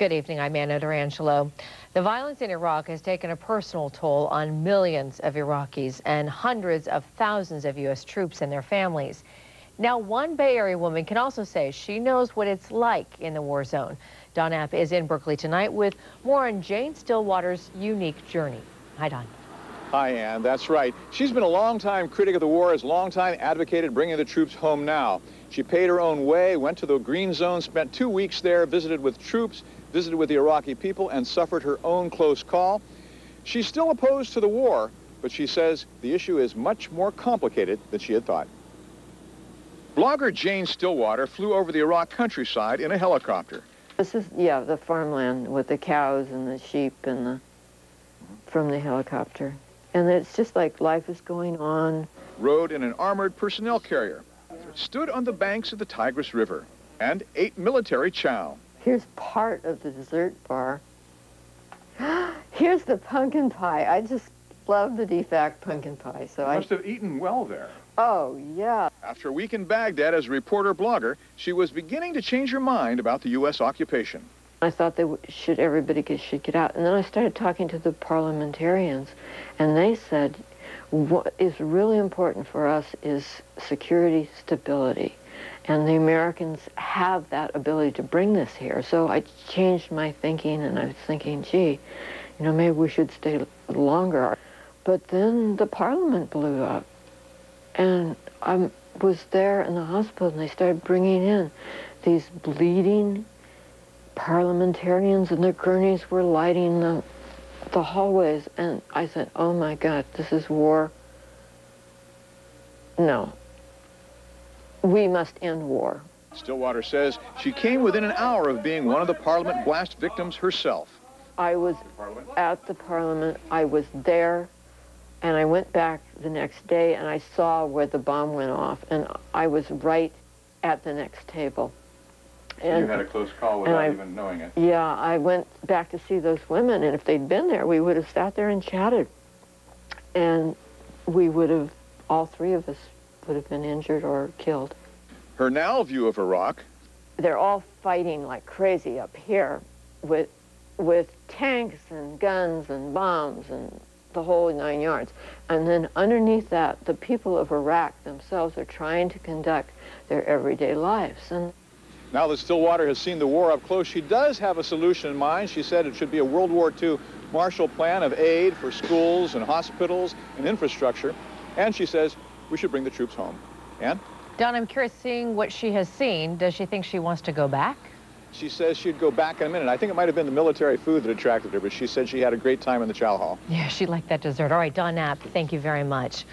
Good evening, I'm Anna Durangelo. The violence in Iraq has taken a personal toll on millions of Iraqis and hundreds of thousands of U.S. troops and their families. Now, one Bay Area woman can also say she knows what it's like in the war zone. Dawn App is in Berkeley tonight with more on Jane Stillwater's unique journey. Hi, Dawn. Hi, Ann. That's right. She's been a longtime critic of the war, has long time advocated bringing the troops home now. She paid her own way, went to the Green Zone, spent 2 weeks there, visited with troops, visited with the Iraqi people, and suffered her own close call. She's still opposed to the war, but she says the issue is much more complicated than she had thought. Blogger Jane Stillwater flew over the Iraq countryside in a helicopter. This is, yeah, the farmland with the cows and the sheep and from the helicopter. And it's just like life is going on. Rode in an armored personnel carrier, stood on the banks of the Tigris River, and ate military chow. Here's part of the dessert bar. Here's the pumpkin pie. I just love the DFAC pumpkin pie. So You must have eaten well there. Oh, yeah. After a week in Baghdad as a reporter-blogger, she was beginning to change her mind about the U.S. occupation. I thought everybody should get out. And then I started talking to the parliamentarians, and they said, what is really important for us is security, stability. And the Americans have that ability to bring this here. So I changed my thinking, and I was thinking, gee, you know, maybe we should stay longer. But then the parliament blew up. And I was there in the hospital, and they started bringing in these bleeding parliamentarians, and their gurneys were lighting the hallways. And I said, oh my God, this is war. No. We must end war. Stillwater says she came within an hour of being one of the Parliament blast victims herself. I was at the Parliament. I was there, and I went back the next day, and I saw where the bomb went off, and I was right at the next table. And you had a close call without even knowing it. Yeah, I went back to see those women, and if they'd been there, we would have sat there and chatted. And we would have, all three of us would have been injured or killed. Her now view of Iraq. They're all fighting like crazy up here with tanks and guns and bombs and the whole 9 yards. And then underneath that, the people of Iraq themselves are trying to conduct their everyday lives. And now that Stillwater has seen the war up close, she does have a solution in mind. She said it should be a World War II Marshall Plan of aid for schools and hospitals and infrastructure. And she says we should bring the troops home. Ann? Dawn, I'm curious, seeing what she has seen, does she think she wants to go back? She says she'd go back in a minute. I think it might have been the military food that attracted her, but she said she had a great time in the chow hall. Yeah, she liked that dessert. All right, Dawn App, thank you very much.